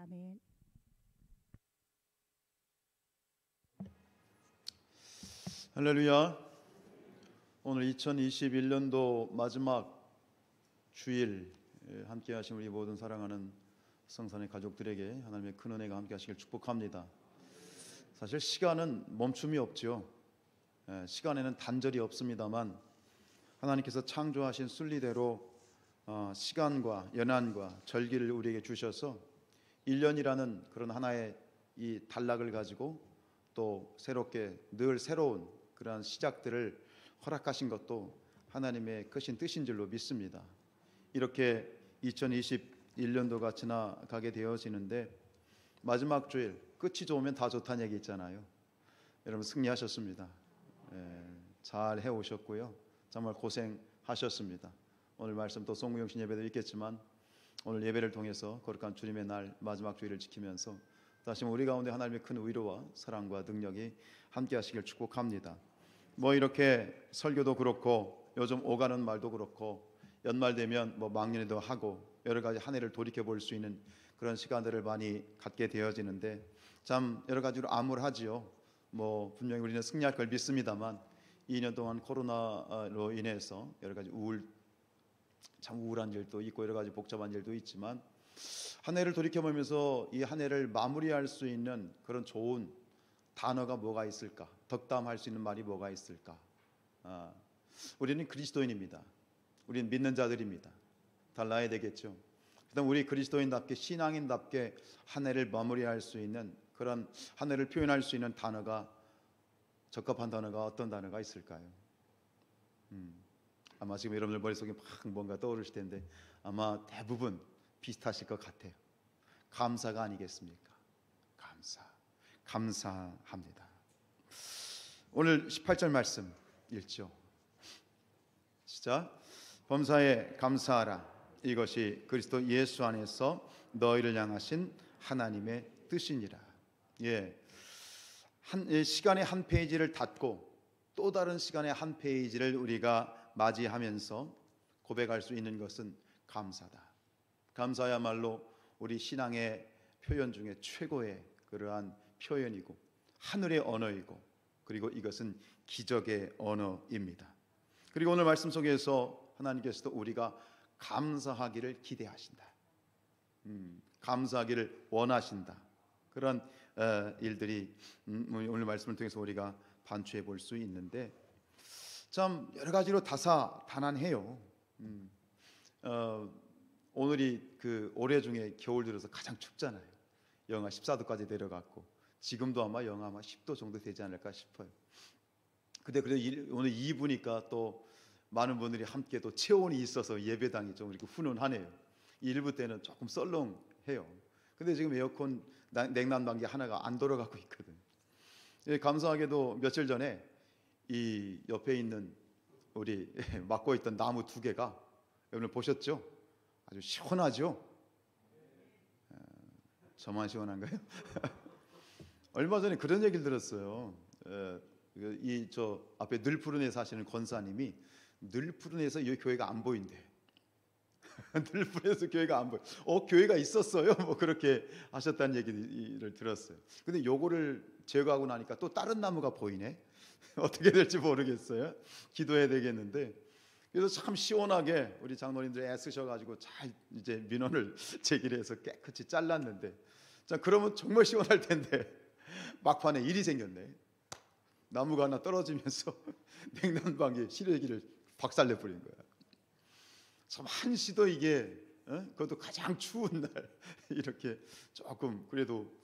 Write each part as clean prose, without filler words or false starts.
아멘. 할렐루야. 오늘 2021년도 마지막 주일 함께 하신 우리 모든 사랑하는 성산의 가족들에게 하나님의 큰 은혜가 함께 하시길 축복합니다. 사실 시간은 멈춤이 없죠. 시간에는 단절이 없습니다만 하나님께서 창조하신 순리대로 시간과 연한과 절기를 우리에게 주셔서 1년이라는 그런 하나의 이 단락을 가지고 또 새롭게 늘 새로운 그러한 시작들을 허락하신 것도 하나님의 크신 뜻인 줄로 믿습니다. 이렇게 2021년도가 지나가게 되어지는데 마지막 주일 끝이 좋으면 다 좋다는 얘기 있잖아요. 여러분 승리하셨습니다. 잘 해오셨고요. 정말 고생하셨습니다. 오늘 말씀 또 송구영신 예배도 있겠지만 오늘 예배를 통해서 거룩한 주님의 날 마지막 주일을 지키면서 다시 우리 가운데 하나님의 큰 위로와 사랑과 능력이 함께 하시길 축복합니다. 이렇게 설교도 그렇고 요즘 오가는 말도 그렇고 연말 되면 망년회도 하고 여러 가지 한 해를 돌이켜 볼 수 있는 그런 시간들을 많이 갖게 되어지는데 참 여러 가지로 암울하지요. 분명히 우리는 승리할 걸 믿습니다만 2년 동안 코로나로 인해서 여러 가지 참 우울한 일도 있고 여러 가지 복잡한 일도 있지만 한 해를 돌이켜보면서 이 한 해를 마무리할 수 있는 그런 좋은 단어가 뭐가 있을까? 덕담할 수 있는 말이 뭐가 있을까? 우리는 그리스도인입니다. 우리는 믿는 자들입니다. 달라야 되겠죠. 그다음 우리 그리스도인답게 신앙인답게 한 해를 마무리할 수 있는 그런 한 해를 표현할 수 있는 단어가 적합한 단어가 어떤 단어가 있을까요? 아마 지금 여러분들 머릿속에 막 뭔가 떠오르실 텐데 아마 대부분 비슷하실 것 같아요. 감사가 아니겠습니까? 감사합니다. 오늘 18절 말씀 읽죠. 시작. 범사에 감사하라. 이것이 그리스도 예수 안에서 너희를 향하신 하나님의 뜻이니라. 시간의 한 페이지를 닫고 또 다른 시간의 한 페이지를 우리가 맞이하면서 고백할 수 있는 것은 감사다. 감사야말로 우리 신앙의 표현 중에 최고의 그러한 표현이고 하늘의 언어이고 그리고 이것은 기적의 언어입니다. 그리고 오늘 말씀 속에서 하나님께서도 우리가 감사하기를 기대하신다. 감사하기를 원하신다. 그런 일들이 오늘 말씀을 통해서 우리가 반추해 볼 수 있는데 참 여러 가지로 다사다난해요. 오늘이 그 올해 중에 겨울 들어서 가장 춥잖아요. 영하 14도까지 내려갔고 지금도 아마 영하 10도 정도 되지 않을까 싶어요. 근데 오늘 2부니까 또 많은 분들이 함께 또 체온이 있어서 예배당이 좀 이렇게 훈훈하네요. 1부 때는 조금 썰렁해요. 근데 지금 에어컨 냉난방기 하나가 안 돌아가고 있거든. 감사하게도 며칠 전에 이 옆에 있는 우리 막고 있던 나무 2개가 여러분 보셨죠? 아주 시원하죠? 저만 시원한가요? 얼마 전에 그런 얘기를 들었어요. 저 앞에 늘푸른에 사시는 권사님이 늘푸른에서 이 교회가 안 보인대. 늘푸른에서 교회가 안 보여. 교회가 있었어요. 그렇게 하셨다는 얘기를 들었어요. 근데 요거를 제거하고 나니까 또 다른 나무가 보이네. 어떻게 될지 모르겠어요. 기도해야 되겠는데. 그래서 참 시원하게 우리 장로님들 애쓰셔가지고 잘 이제 민원을 제기해서 깨끗이 잘랐는데, 자 그러면 정말 시원할 텐데 막판에 일이 생겼네. 나무가 하나 떨어지면서 냉난방에 실외기를 박살내 버린 거야. 참 한시도 이게 그것도 가장 추운 날 이렇게 조금 그래도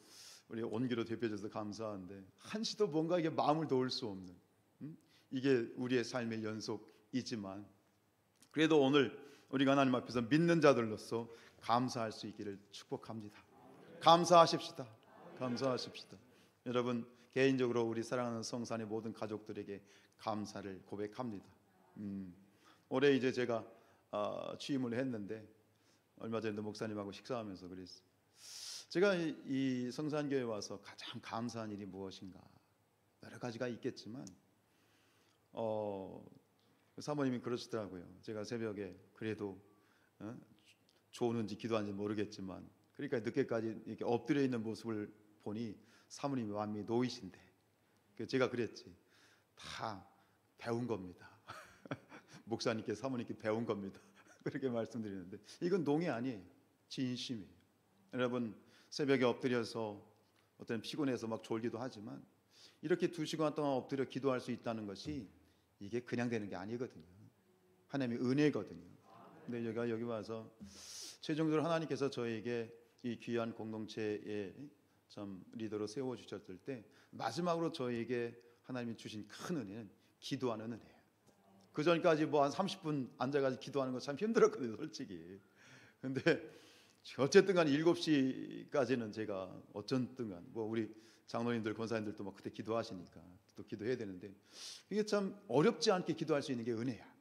우리 온기로 대표해줘서 감사한데 한시도 뭔가 이게 마음을 놓을 수 없는 이게 우리의 삶의 연속이지만 그래도 오늘 우리가 하나님 앞에서 믿는 자들로서 감사할 수 있기를 축복합니다. 감사하십시다. 여러분 개인적으로 우리 사랑하는 성산의 모든 가족들에게 감사를 고백합니다. 올해 이제 제가 취임을 했는데 얼마 전에도 목사님하고 식사하면서 그랬어요. 제가 이 성산교회에 와서 가장 감사한 일이 무엇인가? 여러 가지가 있겠지만 사모님이 그러시더라고요. 제가 새벽에 그래도 좋은지 기도하는지 모르겠지만 그러니까 늦게까지 이렇게 엎드려 있는 모습을 보니 사모님이 마음이 놓이신데, 제가 그랬지. 다 배운 겁니다. 목사님께 사모님께 배운 겁니다. 그렇게 말씀드리는데 이건 농이 아니에요. 진심이에요. 여러분, 새벽에 엎드려서 어떤 피곤해서 막 졸기도 하지만 이렇게 2시간 동안 엎드려 기도할 수 있다는 것이 이게 그냥 되는 게 아니거든요. 하나님의 은혜거든요. 근데 여기 와서 최종적으로 하나님께서 저에게 이 귀한 공동체의 참 리더로 세워주셨을 때 마지막으로 저에게 하나님이 주신 큰 은혜는 기도하는 은혜예요. 그 전까지 뭐 한 30분 앉아가지고 기도하는 거 참 힘들었거든요, 솔직히. 근데 어쨌든 간 7시까지는 제가 어쨌든 간 뭐 우리 장로님들 권사님들도 막 그때 기도하시니까 또 기도해야 되는데 이게 참 어렵지 않게 기도할 수 있는 게 은혜야.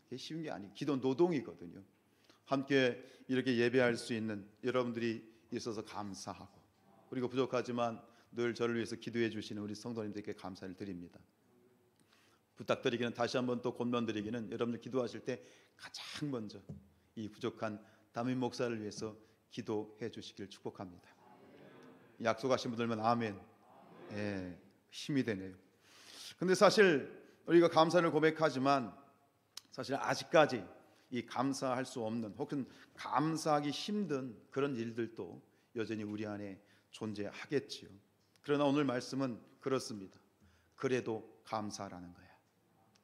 이게 쉬운 게 아니고 기도 노동이거든요. 함께 이렇게 예배할 수 있는 여러분들이 있어서 감사하고, 그리고 부족하지만 늘 저를 위해서 기도해 주시는 우리 성도님들께 감사를 드립니다. 부탁드리기는, 다시 한번 또 권면드리기는, 여러분들 기도하실 때 가장 먼저 이 부족한 담임 목사를 위해서 기도해 주시길 축복합니다. 약속하신 분들만 아멘. 예, 힘이 되네요. 근데 사실 우리가 감사를 고백하지만 사실 아직까지 이 감사할 수 없는, 혹은 감사하기 힘든 그런 일들도 여전히 우리 안에 존재하겠지요. 그러나 오늘 말씀은 그렇습니다. 그래도 감사라는 거야.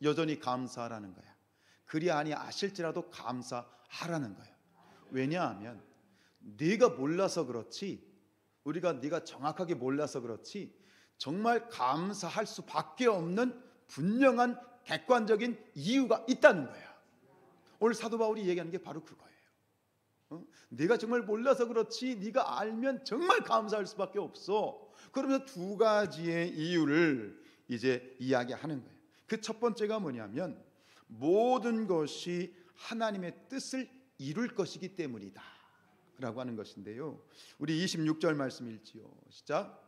여전히 감사하라는 거야. 그리 아니하실지라도 감사하라는 거야. 왜냐하면 네가 몰라서 그렇지, 우리가 네가 정확하게 몰라서 그렇지 정말 감사할 수밖에 없는 분명한 객관적인 이유가 있다는 거야. 오늘 사도 바울이 얘기하는 게 바로 그거예요. 네가 정말 몰라서 그렇지 네가 알면 정말 감사할 수밖에 없어. 그러면서 2가지의 이유를 이제 이야기하는 거예요. 그 첫 번째가 뭐냐면 모든 것이 하나님의 뜻을 이룰 것이기 때문이다 라고 하는 것인데요, 우리 26절 말씀 읽지요. 시작.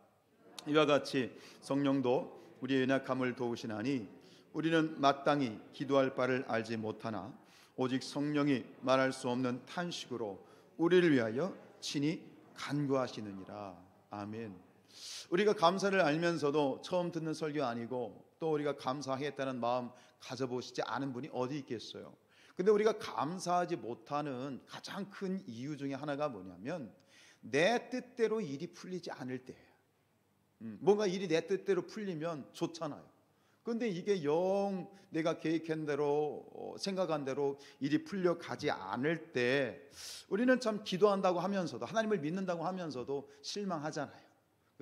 이와 같이 성령도 우리의 연약함을 도우시나니 우리는 마땅히 기도할 바를 알지 못하나 오직 성령이 말할 수 없는 탄식으로 우리를 위하여 친히 간구하시느니라. 아멘. 우리가 감사를 알면서도 처음 듣는 설교 아니고 또 우리가 감사하겠다는 마음 가져보시지 않은 분이 어디 있겠어요. 근데 우리가 감사하지 못하는 가장 큰 이유 중에 하나가 뭐냐면 내 뜻대로 일이 풀리지 않을 때예요. 뭔가 일이 내 뜻대로 풀리면 좋잖아요. 그런데 이게 영 내가 계획한 대로 생각한 대로 일이 풀려가지 않을 때 우리는 참 기도한다고 하면서도, 하나님을 믿는다고 하면서도 실망하잖아요.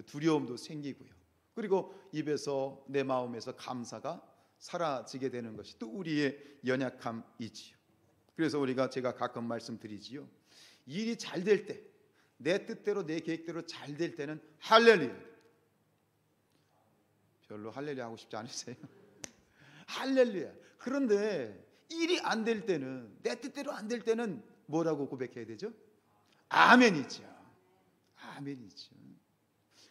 두려움도 생기고요. 그리고 입에서, 내 마음에서 감사가 사라지게 되는 것이 또 우리의 연약함이지요. 그래서 제가 가끔 말씀드리지요. 일이 잘 될 때, 내 뜻대로 내 계획대로 잘 될 때는 할렐루야. 별로 할렐루야 하고 싶지 않으세요? 할렐루야. 그런데 일이 안 될 때는, 내 뜻대로 안 될 때는 뭐라고 고백해야 되죠? 아멘이죠. 아멘이죠.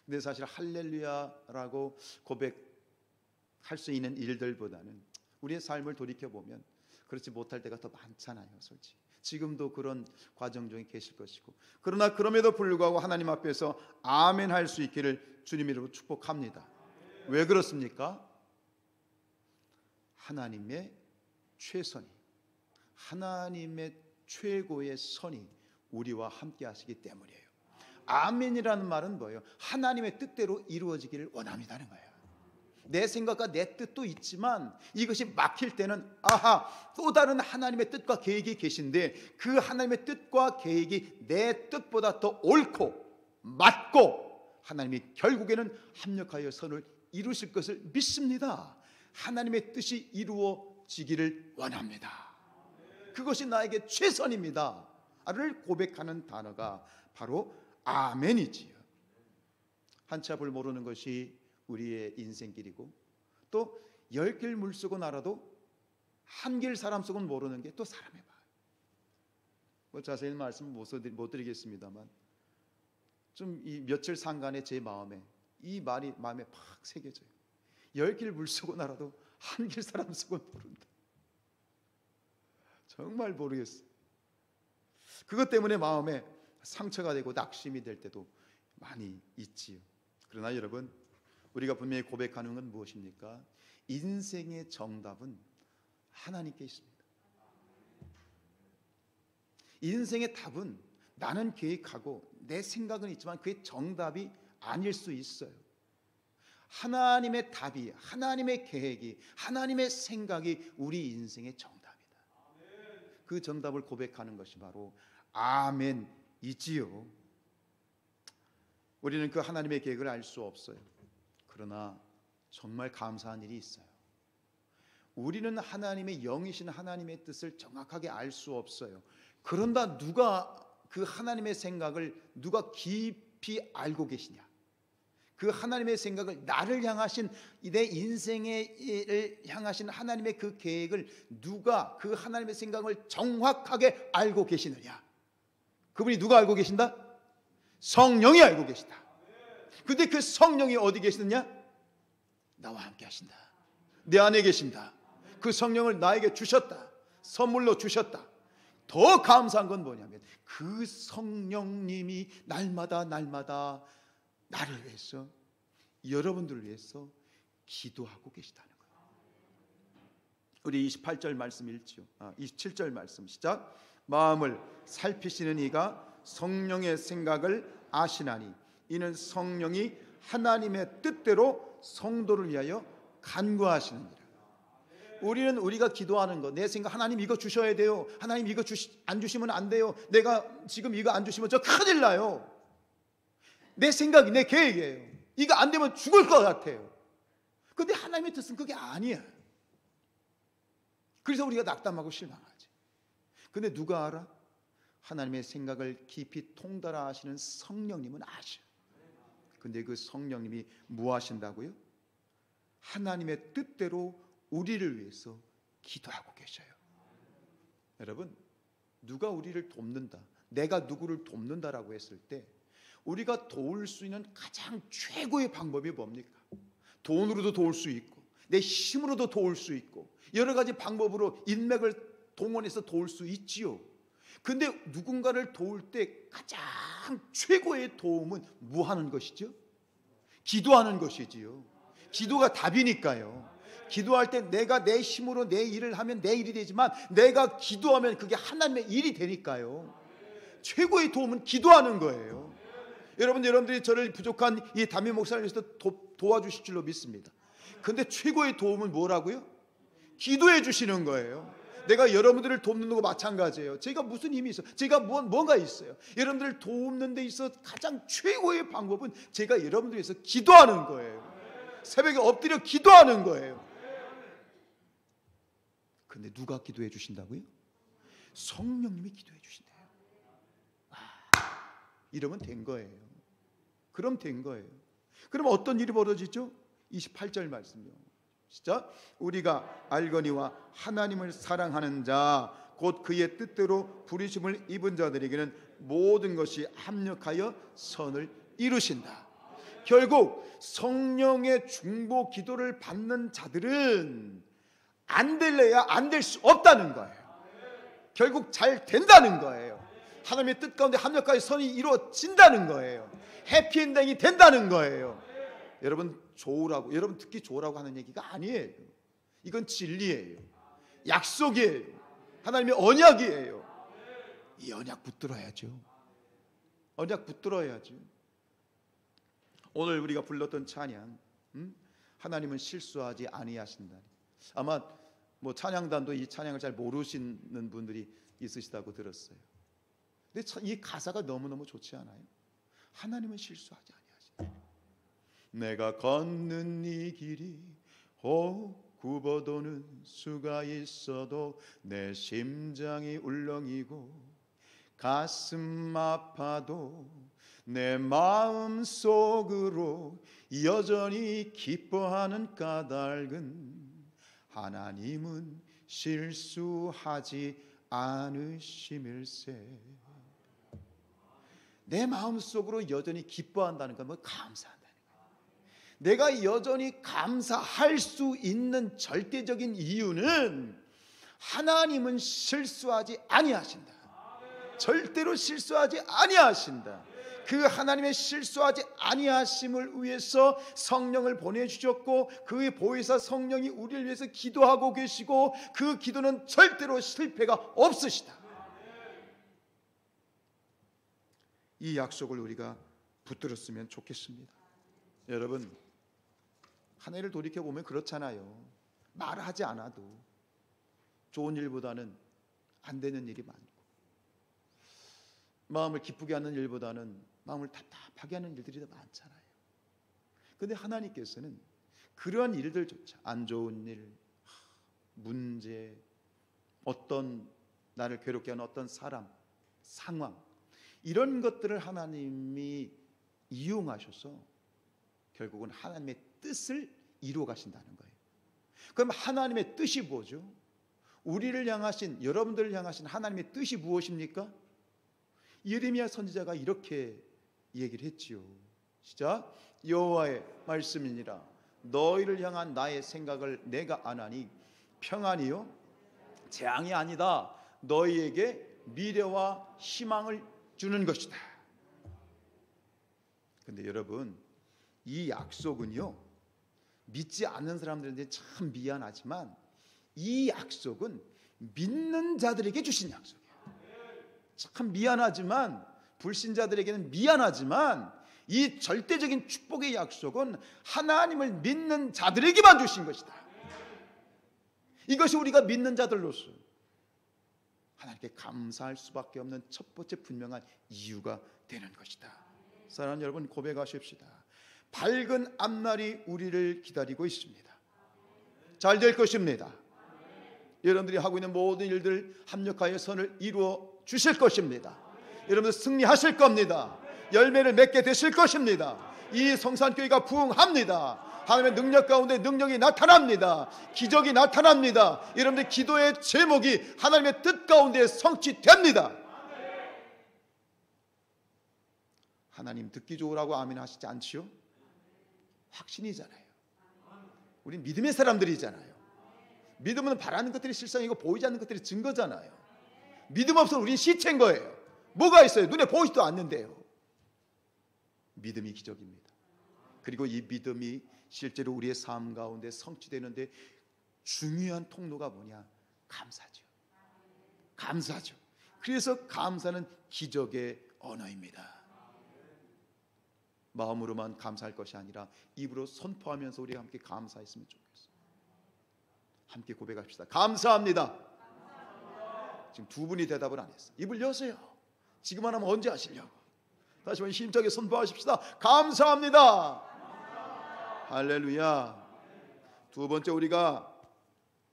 근데 사실 할렐루야라고 고백할 수 있는 일들보다는 우리의 삶을 돌이켜보면 그렇지 못할 때가 더 많잖아요. 솔직히 지금도 그런 과정 중에 계실 것이고, 그러나 그럼에도 불구하고 하나님 앞에서 아멘 할 수 있기를 주님 이름으로 축복합니다. 왜 그렇습니까? 하나님의 최선이, 하나님의 최고의 선이 우리와 함께 하시기 때문이에요. 아멘이라는 말은 뭐예요? 하나님의 뜻대로 이루어지기를 원합니다는 거예요. 내 생각과 내 뜻도 있지만 이것이 막힐 때는 또 다른 하나님의 뜻과 계획이 계신데 그 하나님의 뜻과 계획이 내 뜻보다 더 옳고 맞고 하나님이 결국에는 합력하여 선을 이루실 것을 믿습니다. 하나님의 뜻이 이루어지기를 원합니다. 그것이 나에게 최선입니다 를 고백하는 단어가 바로 아멘이지요. 한 치 앞을 모르는 것이 우리의 인생길이고, 또 10길 물속은 알아도 한 길 사람 속은 모르는 게 또 사람의 말. 자세히 말씀 못 드리겠습니다만 좀 이 며칠 상간에 제 마음에 이 말이 마음에 팍 새겨져요. 10길 물속은 알아도 한 길 사람 속은 모른다. 정말 모르겠어요. 그것 때문에 마음에 상처가 되고 낙심이 될 때도 많이 있지요. 그러나 여러분, 우리가 분명히 고백하는 건 무엇입니까? 인생의 정답은 하나님께 있습니다. 인생의 답은 나는 계획하고 내 생각은 있지만 그게 정답이 아닐 수 있어요. 하나님의 답이, 하나님의 계획이, 하나님의 생각이 우리 인생의 정답이다. 그 정답을 고백하는 것이 바로 아멘이지요. 우리는 그 하나님의 계획을 알 수 없어요. 그러나 정말 감사한 일이 있어요. 우리는 하나님의 영이신 하나님의 뜻을 정확하게 알 수 없어요. 그런다 누가 그 하나님의 생각을 누가 깊이 알고 계시냐? 그 하나님의 생각을 나를 향하신 내 인생을 향하신 하나님의 그 계획을 누가 그 하나님의 생각을 정확하게 알고 계시느냐? 그분이 누가 알고 계신다? 성령이 알고 계시다. 근데 그 성령이 어디 계시느냐? 나와 함께 하신다. 내 안에 계신다. 그 성령을 나에게 주셨다. 선물로 주셨다. 더 감사한 건 뭐냐면 그 성령님이 날마다 나를 위해서, 여러분들을 위해서 기도하고 계시다는 거예요. 우리 28절 말씀 읽지요. 27절 말씀 시작. 마음을 살피시는 이가 성령의 생각을 아시나니 이는 성령이 하나님의 뜻대로 성도를 위하여 간구하시느니라. 우리는 우리가 기도하는 거, 내 생각, 하나님 이거 주셔야 돼요. 하나님 이거 안 주시면 안 돼요. 내가 지금 이거 안 주시면 저 큰일 나요. 내 생각이, 내 계획이에요. 이거 안 되면 죽을 것 같아요. 그런데 하나님의 뜻은 그게 아니야. 그래서 우리가 낙담하고 실망하지. 근데 누가 알아? 하나님의 생각을 깊이 통달하시는 성령님은 아셔. 근데 그 성령님이 뭐 하신다고요? 하나님의 뜻대로 우리를 위해서 기도하고 계셔요. 여러분, 누가 우리를 돕는다, 내가 누구를 돕는다라고 했을 때 우리가 도울 수 있는 가장 최고의 방법이 뭡니까? 돈으로도 도울 수 있고 내 힘으로도 도울 수 있고 여러 가지 방법으로 인맥을 동원해서 도울 수 있지요. 근데 누군가를 도울 때 가장 최고의 도움은 뭐 하는 것이죠? 기도하는 것이지요. 기도가 답이니까요. 기도할 때 내가 내 힘으로 내 일을 하면 내 일이 되지만 내가 기도하면 그게 하나님의 일이 되니까요. 최고의 도움은 기도하는 거예요. 여러분들이 저를 부족한 이 담임 목사를 위해서 도와주실 줄로 믿습니다. 근데 최고의 도움은 뭐라고요? 기도해 주시는 거예요. 내가 여러분들을 돕는 거 마찬가지예요. 제가 무슨 힘이 있어요? 제가 뭔가 있어요. 여러분들을 돕는 데 있어 가장 최고의 방법은 제가 여러분들 위해서 기도하는 거예요. 새벽에 엎드려 기도하는 거예요. 근데 누가 기도해 주신다고요? 성령님이 기도해 주신대요. 이러면 된 거예요. 그럼 된 거예요. 그럼 어떤 일이 벌어지죠? 28절 말씀이요. 시작. 우리가 알거니와 하나님을 사랑하는 자 곧 그의 뜻대로 부르심을 입은 자들에게는 모든 것이 합력하여 선을 이루신다. 결국 성령의 중보 기도를 받는 자들은 안 될래야 안 될 수 없다는 거예요. 결국 잘 된다는 거예요. 하나님의 뜻 가운데 합력하여 선이 이루어진다는 거예요. 해피엔딩이 된다는 거예요. 여러분 좋으라고, 여러분 듣기 좋으라고 하는 얘기가 아니에요. 이건 진리예요. 약속이에요. 하나님의 언약이에요. 이 언약 붙들어야죠. 언약 붙들어야죠. 오늘 우리가 불렀던 찬양, 하나님은 실수하지 아니하신다. 아마 찬양단도 이 찬양을 잘 모르시는 분들이 있으시다고 들었어요. 근데 이 가사가 너무너무 좋지 않아요? 하나님은 실수하지 아니하신다. 내가 걷는 이 길이 굽어도는 수가 있어도 내 심장이 울렁이고 가슴 아파도 내 마음 속으로 여전히 기뻐하는 까닭은 하나님은 실수하지 않으심일세. 내 마음 속으로 여전히 기뻐한다는 건 감사한다는 거예요. 내가 여전히 감사할 수 있는 절대적인 이유는 하나님은 실수하지 아니하신다. 절대로 실수하지 아니하신다. 그 하나님의 실수하지 아니하심을 위해서 성령을 보내주셨고, 그 보혜사 성령이 우리를 위해서 기도하고 계시고, 그 기도는 절대로 실패가 없으시다. 이 약속을 우리가 붙들었으면 좋겠습니다. 여러분, 한 해를 돌이켜보면 그렇잖아요. 말하지 않아도 좋은 일보다는 안 되는 일이 많고, 마음을 기쁘게 하는 일보다는 마음을 답답하게 하는 일들이 더 많잖아요. 그런데 하나님께서는 그러한 일들조차, 안 좋은 일, 문제, 어떤 나를 괴롭게 하는 어떤 사람, 상황, 이런 것들을 하나님이 이용하셔서 결국은 하나님의 뜻을 이루어 가신다는 거예요. 그럼 하나님의 뜻이 뭐죠? 우리를 향하신, 여러분들을 향하신 하나님의 뜻이 무엇입니까? 예레미야 선지자가 이렇게 얘기를 했지요. 시작. 여호와의 말씀이니라. 너희를 향한 나의 생각을 내가 아나니 평안이요 재앙이 아니다. 너희에게 미래와 희망을 주는 것이다. 근데 여러분, 이 약속은요, 믿지 않는 사람들한테 참 미안하지만 이 약속은 믿는 자들에게 주신 약속이에요. 참 미안하지만, 불신자들에게는 미안하지만, 이 절대적인 축복의 약속은 하나님을 믿는 자들에게만 주신 것이다. 이것이 우리가 믿는 자들로서 하나님께 감사할 수밖에 없는 첫 번째 분명한 이유가 되는 것이다. 사랑하는 여러분, 고백하십시다. 밝은 앞날이 우리를 기다리고 있습니다. 잘 될 것입니다. 여러분들이 하고 있는 모든 일들 합력하여 선을 이루어 주실 것입니다. 여러분들 승리하실 겁니다. 열매를 맺게 되실 것입니다. 이 성산교회가 부흥합니다. 하나님의 능력 가운데 능력이 나타납니다. 기적이 나타납니다. 여러분들 기도의 제목이 하나님의 뜻 가운데 성취됩니다. 하나님 듣기 좋으라고 아멘 하시지 않지요? 확신이잖아요. 우린 믿음의 사람들이잖아요. 믿음은 바라는 것들이 실상이고 보이지 않는 것들이 증거잖아요. 믿음 없으면 우린 시체인 거예요. 뭐가 있어요? 눈에 보이지도 않는데요. 믿음이 기적입니다. 그리고 이 믿음이 실제로 우리의 삶 가운데 성취되는데 중요한 통로가 뭐냐? 감사죠. 감사죠. 그래서 감사는 기적의 언어입니다. 마음으로만 감사할 것이 아니라 입으로 선포하면서 우리가 함께 감사했으면 좋겠어요. 함께 고백합시다. 감사합니다. 지금 두 분이 대답을 안 했어요. 입을 여세요. 지금 안 하면 언제 하시려고. 다시 한번 힘차게 선포하십시다. 감사합니다. 할렐루야. 두 번째, 우리가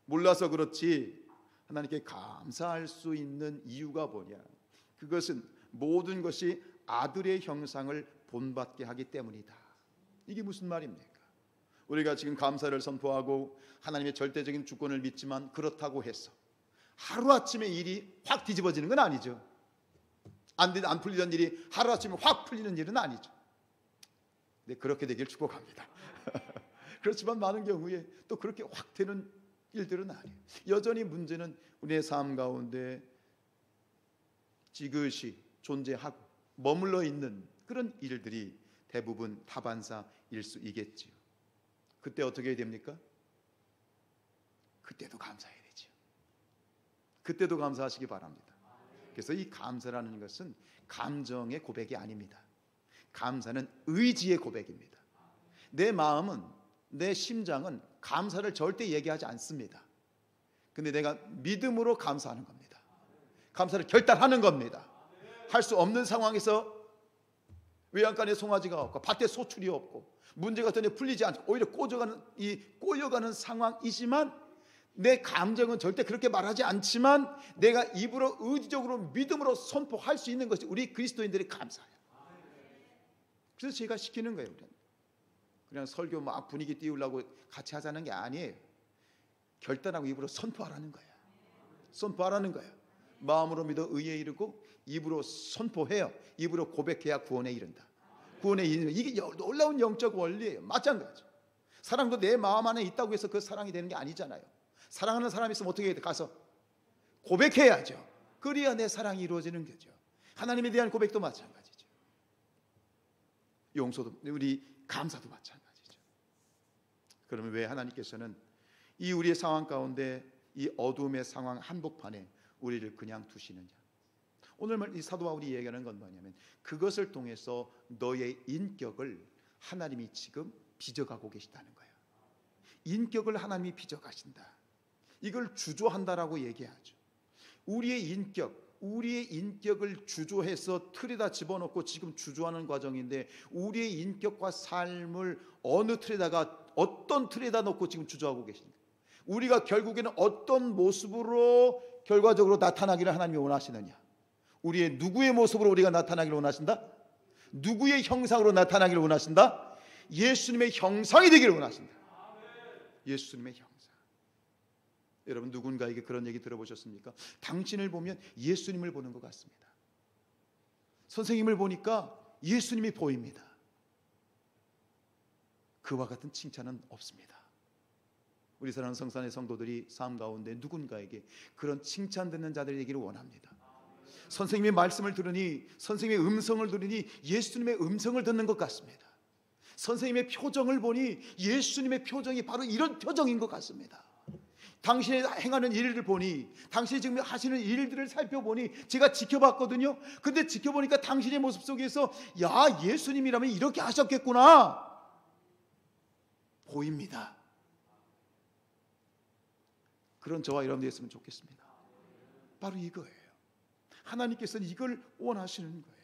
몰라서 그렇지 하나님께 감사할 수 있는 이유가 뭐냐? 그것은 모든 것이 아들의 형상을 본받게 하기 때문이다. 이게 무슨 말입니까? 우리가 지금 감사를 선포하고 하나님의 절대적인 주권을 믿지만 그렇다고 해서 하루아침에 일이 확 뒤집어지는 건 아니죠. 안 풀리던 일이 하루아침에 확 풀리는 일은 아니죠. 근데 그렇게 되길 축복합니다. 그렇지만 많은 경우에 또 그렇게 확 되는 일들은 아니에요. 여전히 문제는 우리의 삶 가운데 지그시 존재하고 머물러 있는 그런 일들이 대부분 다반사일 수 있겠지요. 그때 어떻게 해야 됩니까? 그때도 감사해야 되죠. 그때도 감사하시기 바랍니다. 그래서 이 감사라는 것은 감정의 고백이 아닙니다. 감사는 의지의 고백입니다. 내 마음은, 내 심장은 감사를 절대 얘기하지 않습니다. 근데 내가 믿음으로 감사하는 겁니다. 감사를 결단하는 겁니다. 할 수 없는 상황에서 외양간에 송아지가 없고 밭에 소출이 없고 문제가 전혀 풀리지 않고 오히려 꼬여가는 상황이지만 내 감정은 절대 그렇게 말하지 않지만 내가 입으로 의지적으로 믿음으로 선포할 수 있는 것이 우리 그리스도인들의 감사예요. 그래서 제가 시키는 거예요. 그냥 설교 막 분위기 띄우려고 같이 하자는 게 아니에요. 결단하고 입으로 선포하라는 거야. 선포하라는 거야. 마음으로 믿어 의에 이르고 입으로 선포해요. 입으로 고백해야 구원에 이른다. 구원에 이르는 이게 놀라운 영적 원리예요. 마찬가지. 사랑도 내 마음 안에 있다고 해서 그 사랑이 되는 게 아니잖아요. 사랑하는 사람이 있으면 어떻게 해야 돼? 가서 고백해야죠. 그래야 내 사랑이 이루어지는 거죠. 하나님에 대한 고백도 마찬가지죠. 용서도, 우리 감사도 마찬가지죠. 그러면 왜 하나님께서는 이 우리의 상황 가운데 이 어두움의 상황 한복판에 우리를 그냥 두시느냐? 오늘 이 사도 바울이 얘기하는 건 뭐냐면 그것을 통해서 너의 인격을 하나님이 지금 빚어가고 계시다는 거예요. 인격을 하나님이 빚어가신다. 이걸 주조한다라고 얘기하죠. 우리의 인격을 주조해서 틀에다 집어넣고 지금 주조하는 과정인데 우리의 인격과 삶을 어느 틀에다가 어떤 틀에다 넣고 지금 주조하고 계십니까? 우리가 결국에는 어떤 모습으로 결과적으로 나타나기를 하나님이 원하시느냐? 우리의 누구의 모습으로 우리가 나타나기를 원하신다? 누구의 형상으로 나타나기를 원하신다? 예수님의 형상이 되기를 원하신다. 예수님의 형상. 여러분 누군가에게 그런 얘기 들어보셨습니까? 당신을 보면 예수님을 보는 것 같습니다. 선생님을 보니까 예수님이 보입니다. 그와 같은 칭찬은 없습니다. 우리 사랑하는 성산의 성도들이 삶 가운데 누군가에게 그런 칭찬 듣는 자들 얘기를 원합니다. 선생님의 말씀을 들으니, 선생님의 음성을 들으니 예수님의 음성을 듣는 것 같습니다. 선생님의 표정을 보니 예수님의 표정이 바로 이런 표정인 것 같습니다. 당신이 행하는 일을 보니, 당신이 지금 하시는 일들을 살펴보니 제가 지켜봤거든요. 근데 지켜보니까 당신의 모습 속에서 야, 예수님이라면 이렇게 하셨겠구나 보입니다. 그런 저와 여러분이 됐으면 좋겠습니다. 바로 이거예요. 하나님께서는 이걸 원하시는 거예요.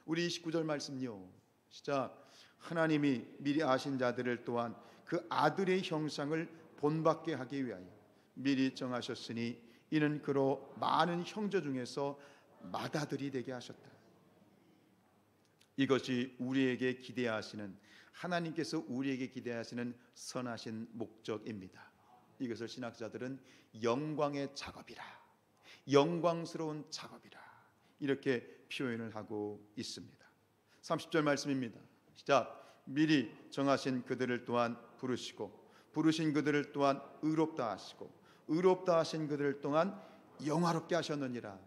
우리 29절 말씀요, 시작. 하나님이 미리 아신 자들을 또한 그 아들의 형상을 본받게 하기 위하여 미리 정하셨으니 이는 그로 많은 형제 중에서 맏아들이 되게 하셨다. 이것이 우리에게 기대하시는, 하나님께서 우리에게 기대하시는 선하신 목적입니다. 이것을 신학자들은 영광의 작업이라, 영광스러운 작업이라 이렇게 표현을 하고 있습니다. 30절 말씀입니다. 시작. 미리 정하신 그들을 또한 부르시고 부르신 그들을 또한 의롭다 하시고 의롭다 하신 그들을 또한 영화롭게 하셨느니라.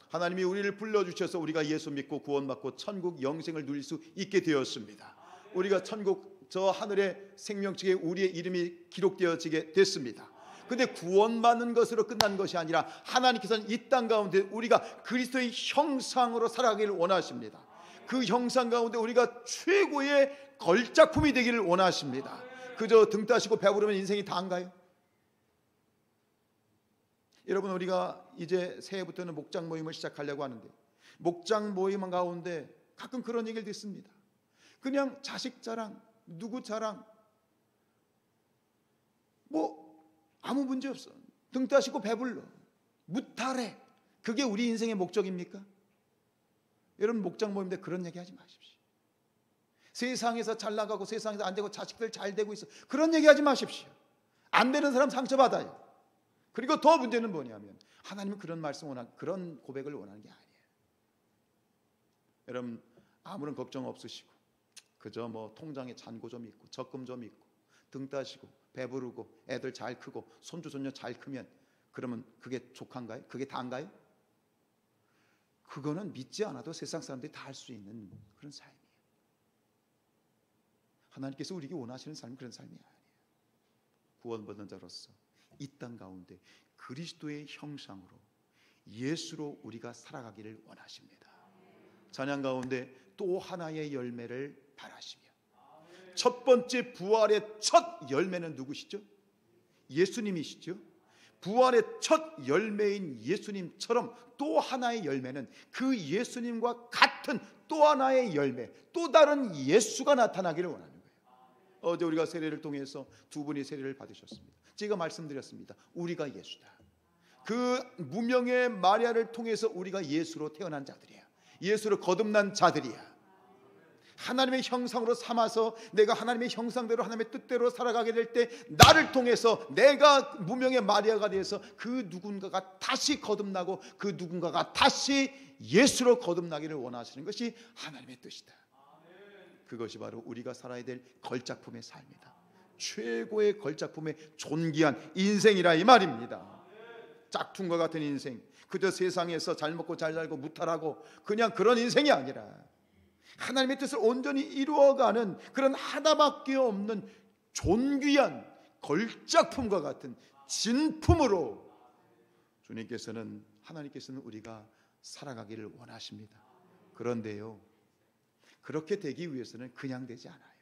하나님이 우리를 불러주셔서 우리가 예수 믿고 구원받고 천국 영생을 누릴 수 있게 되었습니다. 우리가 천국 저 하늘의 생명책에 우리의 이름이 기록되어지게 됐습니다. 근데 구원받는 것으로 끝난 것이 아니라 하나님께서는 이 땅 가운데 우리가 그리스도의 형상으로 살아가기를 원하십니다. 그 형상 가운데 우리가 최고의 걸작품이 되기를 원하십니다. 그저 등 따시고 배부르면 인생이 다인가요? 여러분, 우리가 이제 새해부터는 목장 모임을 시작하려고 하는데 목장 모임 가운데 가끔 그런 얘기를 듣습니다. 그냥 자식 자랑, 누구 자랑, 뭐 아무 문제 없어. 등 따시고 배불러, 무탈해. 그게 우리 인생의 목적입니까? 여러분, 목장 모임인데 그런 얘기 하지 마십시오. 세상에서 잘 나가고 세상에서 안 되고 자식들 잘 되고 있어, 그런 얘기 하지 마십시오. 안 되는 사람 상처받아요. 그리고 더 문제는 뭐냐면 하나님은 그런 말씀 그런 고백을 원하는 게 아니에요. 여러분, 아무런 걱정 없으시고 그저 뭐 통장에 잔고 좀 있고 적금 좀 있고 등 따시고 배부르고 애들 잘 크고 손주 손녀 잘 크면 그러면 그게 족한가요? 그게 다인가요? 그거는 믿지 않아도 세상 사람들이 다 할 수 있는 그런 삶이에요. 하나님께서 우리에게 원하시는 삶은 그런 삶이 아니에요. 구원받는 자로서 이 땅 가운데 그리스도의 형상으로 예수로 우리가 살아가기를 원하십니다. 찬양 가운데 또 하나의 열매를 바라시며, 첫 번째 부활의 첫 열매는 누구시죠? 예수님이시죠. 부활의 첫 열매인 예수님처럼 또 하나의 열매는 그 예수님과 같은 또 하나의 열매, 또 다른 예수가 나타나기를 원하는 거예요. 어제 우리가 세례를 통해서 두 분이 세례를 받으셨습니다. 제가 말씀드렸습니다. 우리가 예수다. 그 무명의 마리아를 통해서 우리가 예수로 태어난 자들이야. 예수로 거듭난 자들이야. 하나님의 형상으로 삼아서 내가 하나님의 형상대로 하나님의 뜻대로 살아가게 될 때 나를 통해서 내가 무명의 마리아가 되어서 그 누군가가 다시 거듭나고 그 누군가가 다시 예수로 거듭나기를 원하시는 것이 하나님의 뜻이다. 그것이 바로 우리가 살아야 될 걸작품의 삶이다. 최고의 걸작품의 존귀한 인생이라 이 말입니다. 짝퉁과 같은 인생, 그저 세상에서 잘 먹고 잘 살고 무탈하고 그냥 그런 인생이 아니라 하나님의 뜻을 온전히 이루어가는 그런 하나밖에 없는 존귀한 걸작품과 같은 진품으로 하나님께서는 우리가 살아가기를 원하십니다. 그런데요, 그렇게 되기 위해서는 그냥 되지 않아요.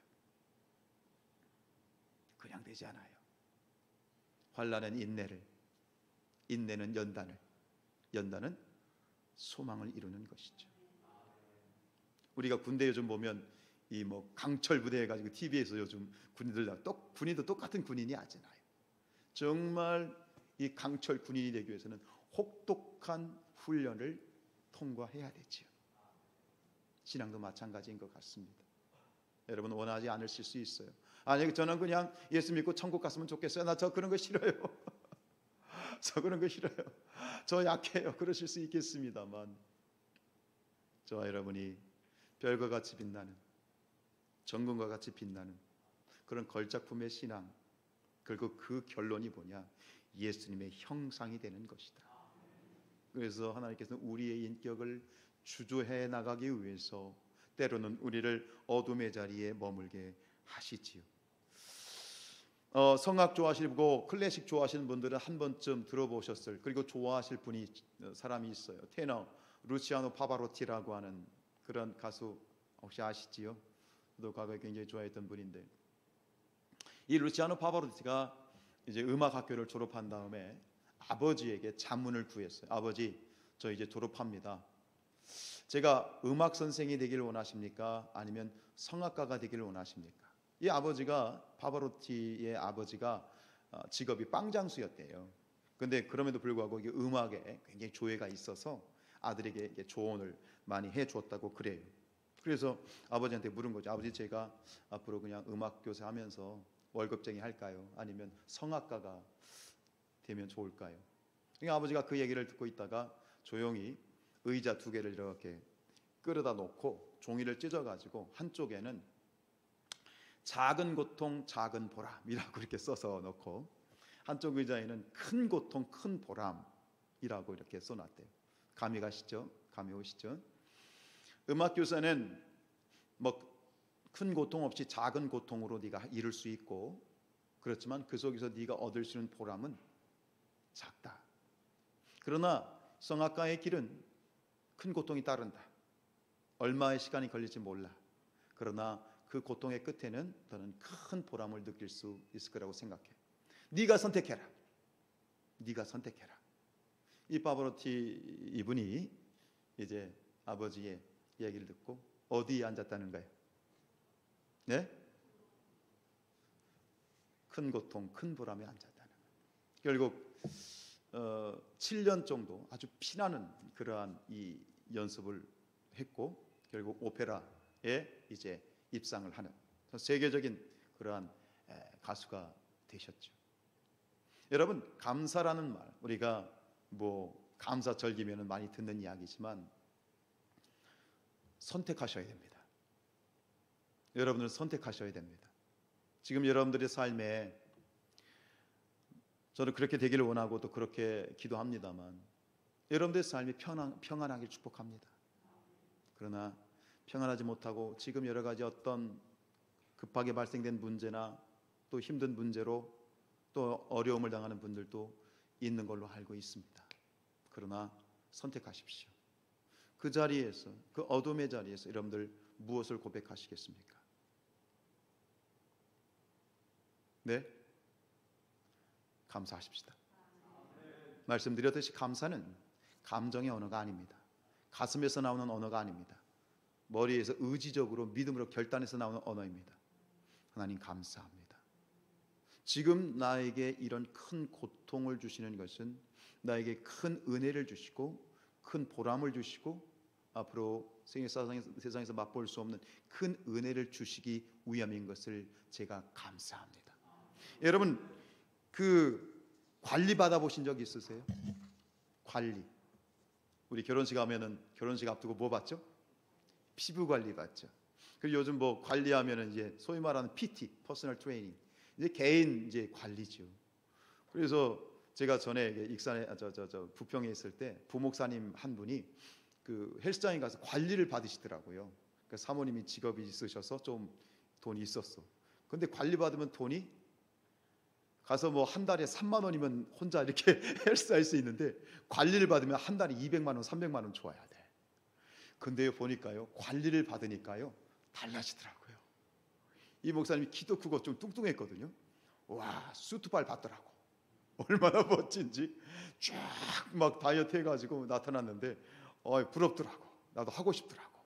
그냥 되지 않아요. 환난은 인내를, 인내는 연단을, 연단은 소망을 이루는 것이죠. 우리가 군대 요즘 보면 이 뭐 강철 부대 해가지고 TV에서 요즘 군인도 똑같은 군인이 아니잖아요. 정말 이 강철 군인이 되기 위해서는 혹독한 훈련을 통과해야 되지요. 신앙도 마찬가지인 것 같습니다. 여러분 원하지 않으실 수 있어요. 아니 저는 그냥 예수 믿고 천국 갔으면 좋겠어요. 나 저 그런 거 싫어요. 저 그런 거 싫어요. 저 약해요. 그러실 수 있겠습니다만 저와 여러분이 별과 같이 빛나는, 정금과 같이 빛나는 그런 걸작품의 신앙, 결국 그 결론이 뭐냐? 예수님의 형상이 되는 것이다. 그래서 하나님께서는 우리의 인격을 주조해 나가기 위해서 때로는 우리를 어둠의 자리에 머물게 하시지요. 성악 좋아하시고 클래식 좋아하시는 분들은 한 번쯤 들어보셨을, 그리고 좋아하실 사람이 있어요. 테너 루치아노 파바로티라고 하는 그런 가수 혹시 아시지요? 저도 과거에 굉장히 좋아했던 분인데, 이 루치아노 파바로티가 이제 음악 학교를 졸업한 다음에 아버지에게 자문을 구했어요. 아버지, 저 이제 졸업합니다. 제가 음악 선생이 되기를 원하십니까? 아니면 성악가가 되기를 원하십니까? 이 아버지가, 파바로티의 아버지가 직업이 빵장수였대요. 근데 그럼에도 불구하고 이게 음악에 굉장히 조예가 있어서 아들에게 조언을 많이 해줬다고 그래요. 그래서 아버지한테 물은 거죠. 아버지, 제가 앞으로 그냥 음악 교사 하면서 월급쟁이 할까요? 아니면 성악가가 되면 좋을까요? 그러니까 아버지가 그 얘기를 듣고 있다가 조용히 의자 2개를 이렇게 끌어다 놓고 종이를 찢어가지고 한쪽에는 작은 고통 작은 보람이라고 이렇게 써서 놓고, 한쪽 의자에는 큰 고통 큰 보람이라고 이렇게 써놨대요. 감이 가시죠? 감이 오시죠? 음악 교사는 뭐 큰 고통 없이 작은 고통으로 네가 이룰 수 있고, 그렇지만 그 속에서 네가 얻을 수 있는 보람은 작다. 그러나 성악가의 길은 큰 고통이 따른다. 얼마의 시간이 걸릴지 몰라. 그러나 그 고통의 끝에는 너는 큰 보람을 느낄 수 있을 거라고 생각해. 네가 선택해라. 네가 선택해라. 이 파바로티 이분이 이제 아버지의 얘기를 듣고 어디에 앉았다는 거예요? 네? 큰 고통, 큰 보람에 앉았다는 거예요. 결국 7년 정도 아주 피나는 그러한 이 연습을 했고, 결국 오페라에 이제 입상을 하는 세계적인 그러한 가수가 되셨죠. 여러분, 감사라는 말, 우리가 뭐 감사절기면은 많이 듣는 이야기지만 선택하셔야 됩니다. 여러분들은 선택하셔야 됩니다. 지금 여러분들의 삶에 저는 그렇게 되기를 원하고 또 그렇게 기도합니다만, 여러분들의 삶이 평안하길 축복합니다. 그러나 평안하지 못하고 지금 여러 가지 어떤 급하게 발생된 문제나 또 힘든 문제로 또 어려움을 당하는 분들도 있는 걸로 알고 있습니다. 그러나 선택하십시오. 그 자리에서, 그 어둠의 자리에서 여러분들 무엇을 고백하시겠습니까? 네? 감사하십시다. 말씀드렸듯이 감사는 감정의 언어가 아닙니다. 가슴에서 나오는 언어가 아닙니다. 머리에서 의지적으로 믿음으로 결단해서 나오는 언어입니다. 하나님 감사합니다. 지금 나에게 이런 큰 고통을 주시는 것은 나에게 큰 은혜를 주시고 큰 보람을 주시고 앞으로 세상에서 맛볼 수 없는 큰 은혜를 주시기 위함인 것을 제가 감사합니다. 여러분, 그 관리 받아보신 적 있으세요? 관리. 우리 결혼식 하면은 결혼식 앞두고 뭐 받죠? 피부 관리 받죠. 그리고 요즘 뭐 관리하면은 이제 소위 말하는 PT, 퍼스널 트레이닝, 이제 개인 이제 관리죠. 그래서 제가 전에 익산에 부평에 있을 때 부목사님 한 분이 그 헬스장에 가서 관리를 받으시더라고요. 그러니까 사모님이 직업이 있으셔서 좀 돈이 있었어. 근데 관리 받으면 돈이 가서 뭐 한 달에 3만 원이면 혼자 이렇게 헬스할 수 있는데 관리를 받으면 한 달에 200만 원, 300만 원 줘야 돼. 근데 보니까요, 관리를 받으니까요 달라지더라고요. 이 목사님이 키도 크고 좀 뚱뚱했거든요. 와, 수트발 받더라고. 얼마나 멋진지 쫙 막 다이어트 해가지고 나타났는데 부럽더라고. 나도 하고 싶더라고.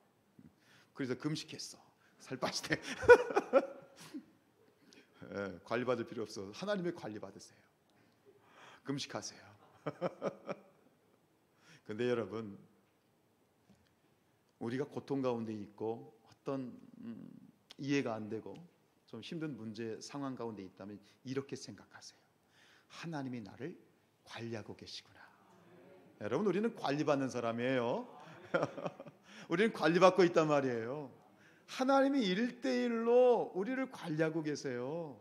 그래서 금식했어. 살 빠지네. 예, 관리 받을 필요 없어. 하나님의 관리 받으세요. 금식하세요. 근데 여러분, 우리가 고통 가운데 있고 어떤 이해가 안 되고 좀 힘든 문제 상황 가운데 있다면 이렇게 생각하세요. 하나님이 나를 관리하고 계시구나. 여러분, 우리는 관리받는 사람이에요. 우리는 관리받고 있단 말이에요. 하나님이 1대1로 우리를 관리하고 계세요.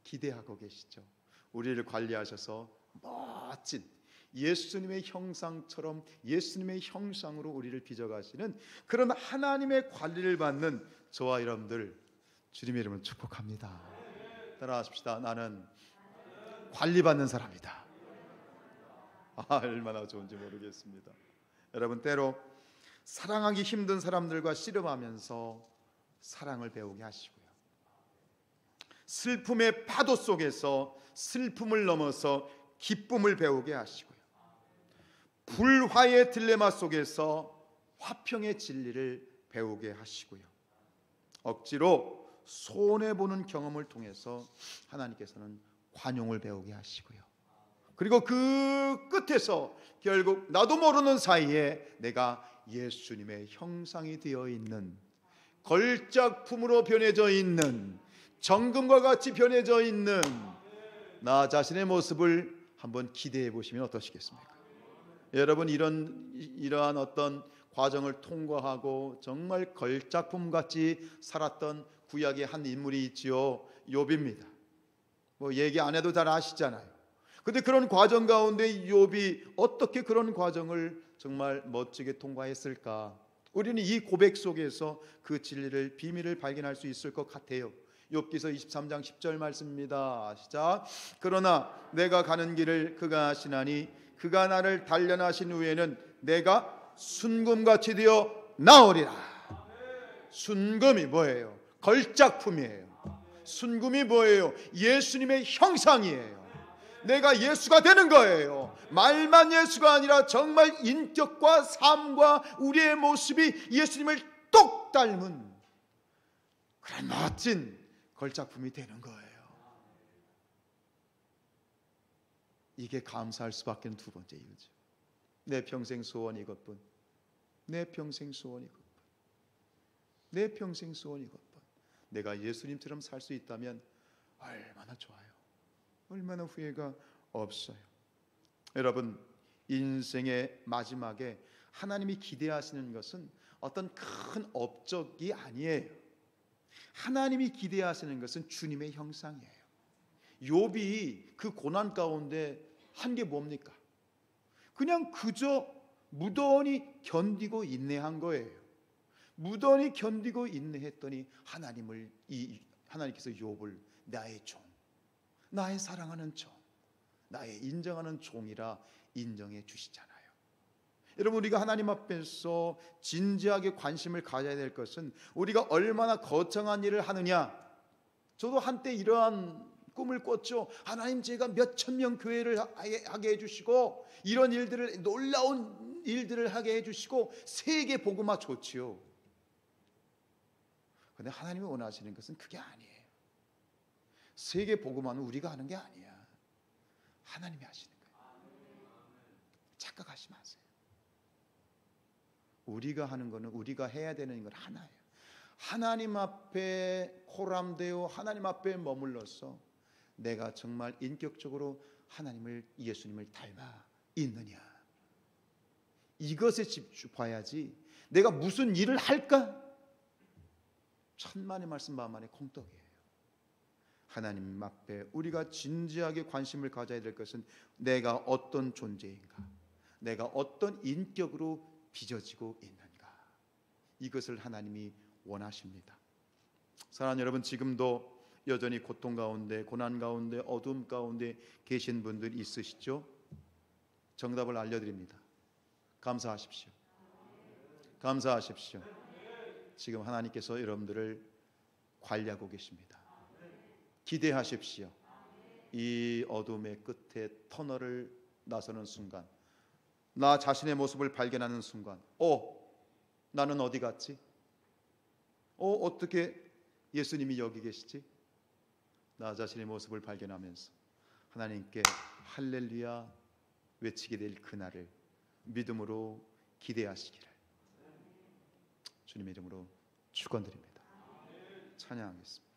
기대하고 계시죠. 우리를 관리하셔서 멋진 예수님의 형상처럼 예수님의 형상으로 우리를 빚어가시는 그런 하나님의 관리를 받는 저와 여러분들 주님의 이름으로 축복합니다. 따라하십시다. 나는 관리받는 사람이다. 얼마나 좋은지 모르겠습니다. 여러분, 때로 사랑하기 힘든 사람들과 씨름하면서 사랑을 배우게 하시고요, 슬픔의 파도 속에서 슬픔을 넘어서 기쁨을 배우게 하시고요, 불화의 딜레마 속에서 화평의 진리를 배우게 하시고요, 억지로 손해보는 경험을 통해서 하나님께서는 관용을 배우게 하시고요, 그리고 그 끝에서 결국 나도 모르는 사이에 내가 예수님의 형상이 되어 있는, 걸작품으로 변해져 있는, 정금과 같이 변해져 있는 나 자신의 모습을 한번 기대해 보시면 어떠시겠습니까? 여러분, 이러한 어떤 과정을 통과하고 정말 걸작품 같이 살았던 구약의 한 인물이 있지요. 욥입니다. 뭐 얘기 안 해도 잘 아시잖아요. 근데 그런 과정 가운데 욥이 어떻게 그런 과정을 정말 멋지게 통과했을까? 우리는 이 고백 속에서 그 진리를, 비밀을 발견할 수 있을 것 같아요. 욥기서 23장 10절 말씀입니다. 시작. 그러나 내가 가는 길을 그가 아시나니 그가 나를 단련하신 후에는 내가 순금같이 되어 나오리라. 순금이 뭐예요? 걸작품이에요. 순금이 뭐예요? 예수님의 형상이에요. 내가 예수가 되는 거예요. 말만 예수가 아니라 정말 인격과 삶과 우리의 모습이 예수님을 똑 닮은 그런 멋진 걸작품이 되는 거예요. 이게 감사할 수밖에 두 번째 이유죠. 내 평생 소원이 이것뿐. 내 평생 소원이 이것뿐. 내 평생 소원이 이것뿐. 내가 예수님처럼 살 수 있다면 얼마나 좋아요. 얼마나 후회가 없어요. 여러분, 인생의 마지막에 하나님이 기대하시는 것은 어떤 큰 업적이 아니에요. 하나님이 기대하시는 것은 주님의 형상이에요. 욥이 그 고난 가운데 한 게 뭡니까? 그냥 그저 무던히 견디고 인내한 거예요. 무던히 견디고 인내했더니 하나님께서 욥을 나의 종, 나의 사랑하는 종, 나의 인정하는 종이라 인정해 주시잖아요. 여러분, 우리가 하나님 앞에서 진지하게 관심을 가져야 될 것은 우리가 얼마나 거창한 일을 하느냐. 저도 한때 이러한 꿈을 꿨죠. 하나님, 제가 몇천 명 교회를 하게 해주시고 이런 일들을, 놀라운 일들을 하게 해주시고 세계 복음화 좋지요. 그런데 하나님이 원하시는 것은 그게 아니에요. 세계 복음화는 우리가 하는 게 아니야. 하나님이 하시는 거예요. 착각하지 마세요. 우리가 하는 거는, 우리가 해야 되는 건 하나예요. 하나님 앞에 코람되어 하나님 앞에 머물러서 내가 정말 인격적으로 예수님을 닮아 있느냐, 이것에 집중해야지 내가 무슨 일을 할까? 천만의 말씀 만만의 콩떡이에요. 하나님 앞에 우리가 진지하게 관심을 가져야 될 것은 내가 어떤 존재인가, 내가 어떤 인격으로 빚어지고 있는가, 이것을 하나님이 원하십니다. 사랑하는 여러분, 지금도 여전히 고통 가운데, 고난 가운데, 어둠 가운데 계신 분들 있으시죠? 정답을 알려드립니다. 감사하십시오. 감사하십시오. 지금 하나님께서 여러분들을 관리하고 계십니다. 기대하십시오. 이 어둠의 끝에 터널을 나서는 순간, 나 자신의 모습을 발견하는 순간, 나는 어디 갔지? 어떻게 예수님이 여기 계시지? 나 자신의 모습을 발견하면서 하나님께 할렐루야 외치게 될 그날을 믿음으로 기대하시기를 주님의 이름으로 축원드립니다. 찬양하겠습니다.